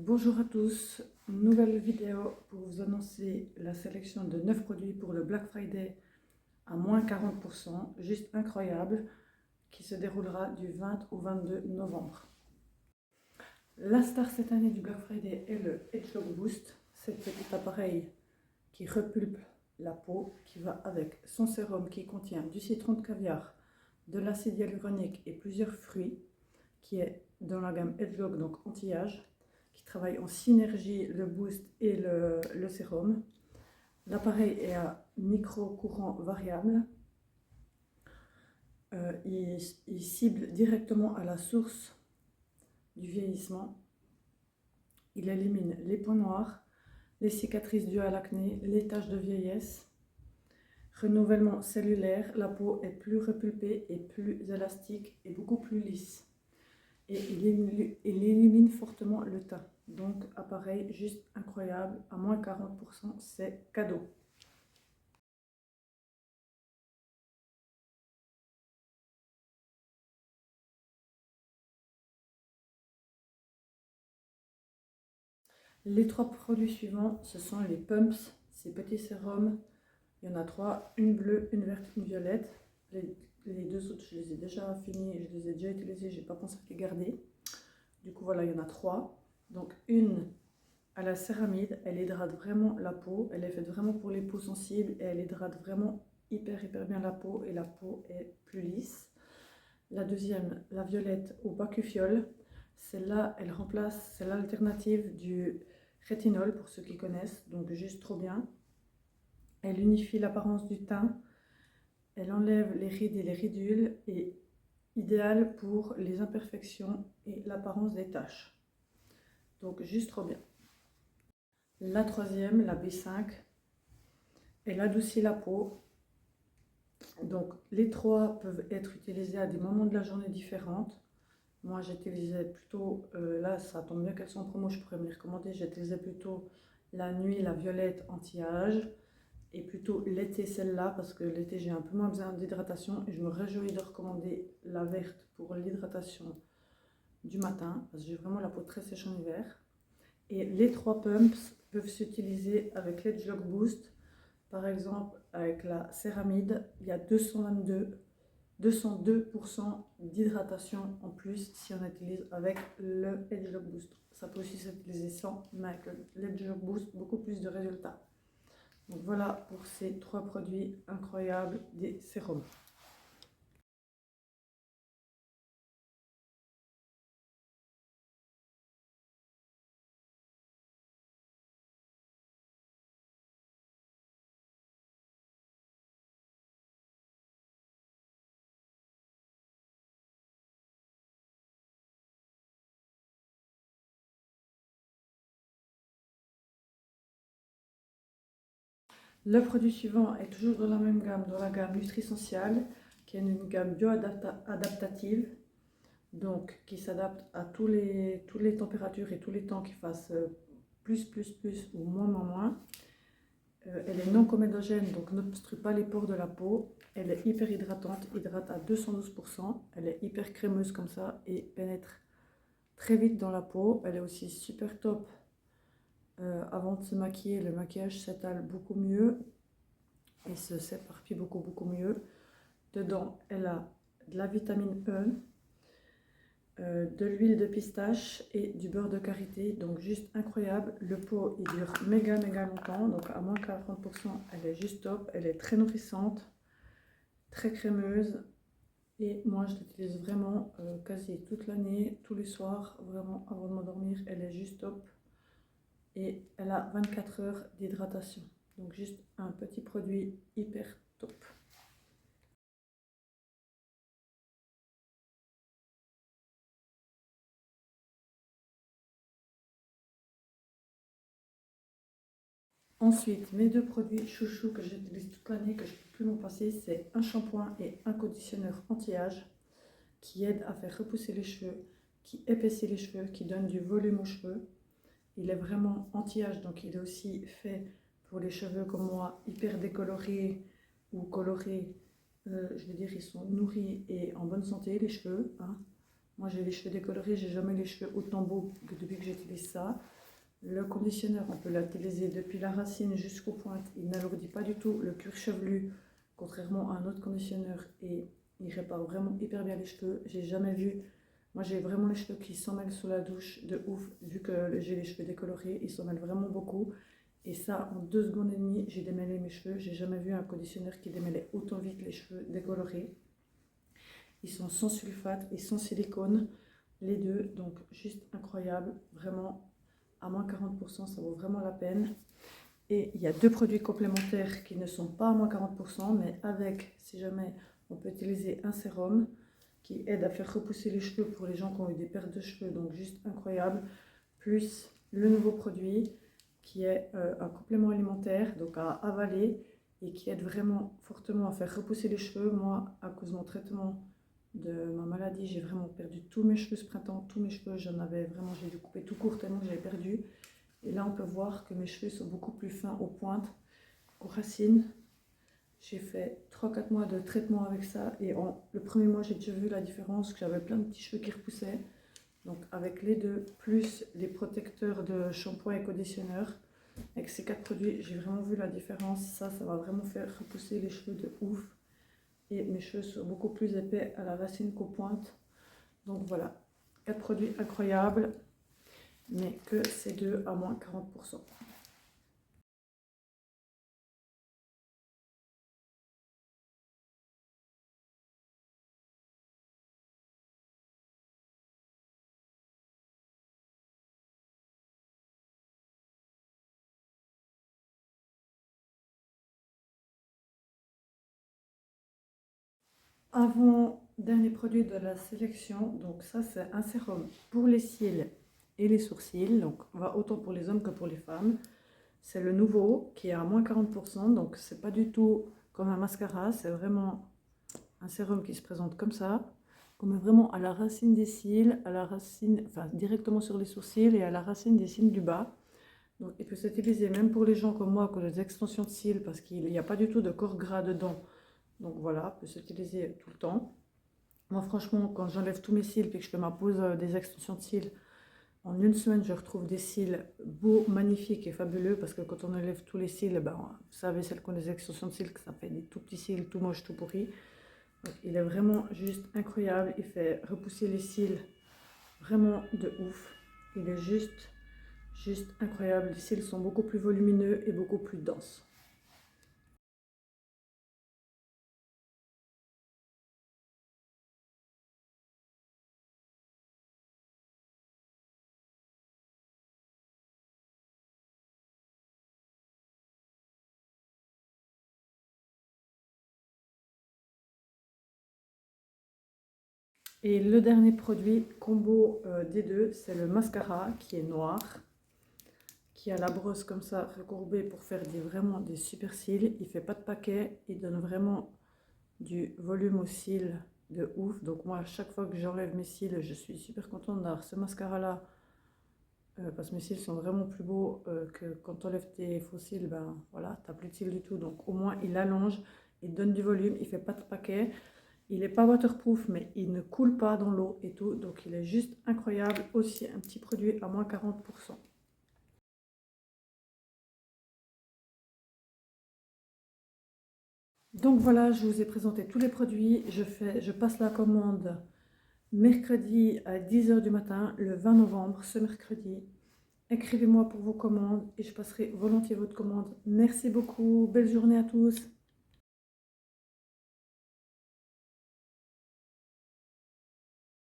Bonjour à tous, nouvelle vidéo pour vous annoncer la sélection de 9 produits pour le Black Friday à moins 40%, juste incroyable, qui se déroulera du 20 au 22 novembre. La star cette année du Black Friday est le Age Lock Boost, cet petit appareil qui repulpe la peau, qui va avec son sérum qui contient du citron de caviar, de l'acide hyaluronique et plusieurs fruits, qui est dans la gamme Age Lock, donc anti-âge, qui travaille en synergie le boost et le sérum. L'appareil est à micro-courant variable. Il cible directement à la source du vieillissement. Il élimine les points noirs, les cicatrices dues à l'acné, les taches de vieillesse. Renouvellement cellulaire, la peau est plus repulpée et plus élastique et beaucoup plus lisse. Et il élimine fortement le teint. Donc appareil juste incroyable, à moins 40%, c'est cadeau. Les 3 produits suivants, ce sont les pumps, ces petits sérums. Il y en a 3, une bleue, une verte, une violette. Les 2 autres, je les ai déjà finis, je les ai déjà utilisés, je n'ai pas pensé à les garder. Du coup voilà, il y en a 3. Donc une à la céramide, elle hydrate vraiment la peau, elle est faite vraiment pour les peaux sensibles et elle hydrate vraiment hyper bien la peau et la peau est plus lisse. La deuxième, la violette au bakufiol, celle-là elle remplace, c'est l'alternative du rétinol pour ceux qui connaissent, donc juste trop bien. Elle unifie l'apparence du teint, elle enlève les rides et les ridules et idéale pour les imperfections et l'apparence des taches. Donc juste trop bien. La troisième, la B5, elle adoucit la peau. Donc les 3 peuvent être utilisés à des moments de la journée différents. Moi j'utilisais plutôt, là ça tombe bien qu'elles sont en promo, je pourrais me les recommander. J'utilisais plutôt la nuit la violette anti-âge et plutôt l'été celle-là parce que l'été j'ai un peu moins besoin d'hydratation et je me réjouis de recommander la verte pour l'hydratation du matin parce que j'ai vraiment la peau très sèche en hiver. Et les 3 pumps peuvent s'utiliser avec l'Age Lock Boost. Par exemple, avec la céramide, il y a 202% d'hydratation en plus si on utilise avec le Age Lock Boost. Ça peut aussi s'utiliser sans, mais avec l'Age Lock Boost, beaucoup plus de résultats. Donc voilà pour ces 3 produits incroyables des sérums. Le produit suivant est toujours dans la même gamme, dans la gamme Nutrisential, qui est une gamme bio-adaptative, donc qui s'adapte à toutes les températures et tous les temps qu'il fasse plus ou moins. Elle est non comédogène, donc n'obstrue pas les pores de la peau. Elle est hyper hydratante, hydrate à 212%. Elle est hyper crémeuse comme ça et pénètre très vite dans la peau. Elle est aussi super top. Avant de se maquiller, le maquillage s'étale beaucoup mieux et se s'éparpille beaucoup mieux. Dedans, elle a de la vitamine E, de l'huile de pistache et du beurre de karité, donc juste incroyable. Le pot il dure méga longtemps, donc à moins 40%, elle est juste top. Elle est très nourrissante, très crémeuse et moi je l'utilise vraiment quasi toute l'année, tous les soirs, vraiment avant de m'endormir. Elle est juste top et elle a 24 heures d'hydratation, donc juste un petit produit hyper top. Ensuite, mes 2 produits chouchous que j'utilise toute l'année, que je ne peux plus m'en passer, c'est un shampoing et un conditionneur anti-âge qui aide à faire repousser les cheveux, qui épaissit les cheveux, qui donne du volume aux cheveux. Il est vraiment anti-âge, donc il est aussi fait pour les cheveux comme moi, hyper décolorés ou colorés. Je veux dire, ils sont nourris et en bonne santé, les cheveux. Hein. Moi, j'ai les cheveux décolorés, j'ai jamais les cheveux autant beaux que depuis que j'utilise ça. Le conditionneur, on peut l'utiliser depuis la racine jusqu'aux pointes. Il n'alourdit pas du tout le cuir chevelu, contrairement à un autre conditionneur. Et il répare vraiment hyper bien les cheveux. J'ai jamais vu... Moi, j'ai vraiment les cheveux qui s'en mêlent sous la douche de ouf. Vu que j'ai les cheveux décolorés, ils s'en mêlent vraiment beaucoup. Et ça, en 2 secondes et demie, j'ai démêlé mes cheveux. J'ai jamais vu un conditionneur qui démêlait autant vite les cheveux décolorés. Ils sont sans sulfate et sans silicone, les deux. Donc, juste incroyable. Vraiment, à moins 40%, ça vaut vraiment la peine. Et il y a 2 produits complémentaires qui ne sont pas à moins 40%, mais avec, si jamais, on peut utiliser un sérum qui aide à faire repousser les cheveux pour les gens qui ont eu des pertes de cheveux, donc juste incroyable. Plus le nouveau produit qui est un complément alimentaire, donc à avaler, et qui aide vraiment fortement à faire repousser les cheveux. Moi, à cause de mon traitement de ma maladie, j'ai vraiment perdu tous mes cheveux ce printemps, tous mes cheveux, j'en avais vraiment, j'ai dû couper tout court tellement que j'avais perdu. Et là, on peut voir que mes cheveux sont beaucoup plus fins aux pointes, aux racines. J'ai fait 3-4 mois de traitement avec ça et le premier mois, j'ai déjà vu la différence, que j'avais plein de petits cheveux qui repoussaient. Donc avec les deux, plus les protecteurs de shampoing et conditionneur, avec ces 4 produits, j'ai vraiment vu la différence. Ça va vraiment faire repousser les cheveux de ouf. Et mes cheveux sont beaucoup plus épais à la racine qu'aux pointes. Donc voilà, 4 produits incroyables, mais que ces deux à moins 40%. Avant-dernier produit de la sélection, donc ça c'est un sérum pour les cils et les sourcils, donc va autant pour les hommes que pour les femmes. C'est le nouveau qui est à moins 40%, donc c'est pas du tout comme un mascara, c'est vraiment un sérum qui se présente comme ça. On met vraiment à la racine des cils, à la racine, enfin directement sur les sourcils et à la racine des cils du bas. Donc il peut s'utiliser même pour les gens comme moi qui ont des extensions de cils parce qu'il n'y a pas du tout de corps gras dedans. Donc voilà, peut s'utiliser tout le temps. Moi franchement, quand j'enlève tous mes cils et que je fais ma pose des extensions de cils, en une semaine je retrouve des cils beaux, magnifiques et fabuleux, parce que quand on enlève tous les cils, ben, vous savez, celles qui ont des extensions de cils, que ça fait des tout petits cils, tout moches, tout pourris. Donc, il est vraiment juste incroyable, il fait repousser les cils vraiment de ouf. Il est juste incroyable, les cils sont beaucoup plus volumineux et beaucoup plus denses. Et le dernier produit combo des deux, c'est le mascara qui est noir, qui a la brosse comme ça recourbée pour faire vraiment des super cils. Il fait pas de paquet, il donne vraiment du volume aux cils de ouf. Donc moi, à chaque fois que j'enlève mes cils, je suis super contente d'avoir ce mascara là, parce que mes cils sont vraiment plus beaux que quand tu enlèves tes faux cils, ben voilà, t'as plus de cils du tout. Donc au moins il allonge, il donne du volume, il fait pas de paquet. Il n'est pas waterproof, mais il ne coule pas dans l'eau et tout. Donc il est juste incroyable. Aussi un petit produit à moins 40%. Donc voilà, je vous ai présenté tous les produits. Je passe la commande mercredi à 10 h du matin, le 20 novembre, ce mercredi. Écrivez-moi pour vos commandes et je passerai volontiers votre commande. Merci beaucoup. Belle journée à tous.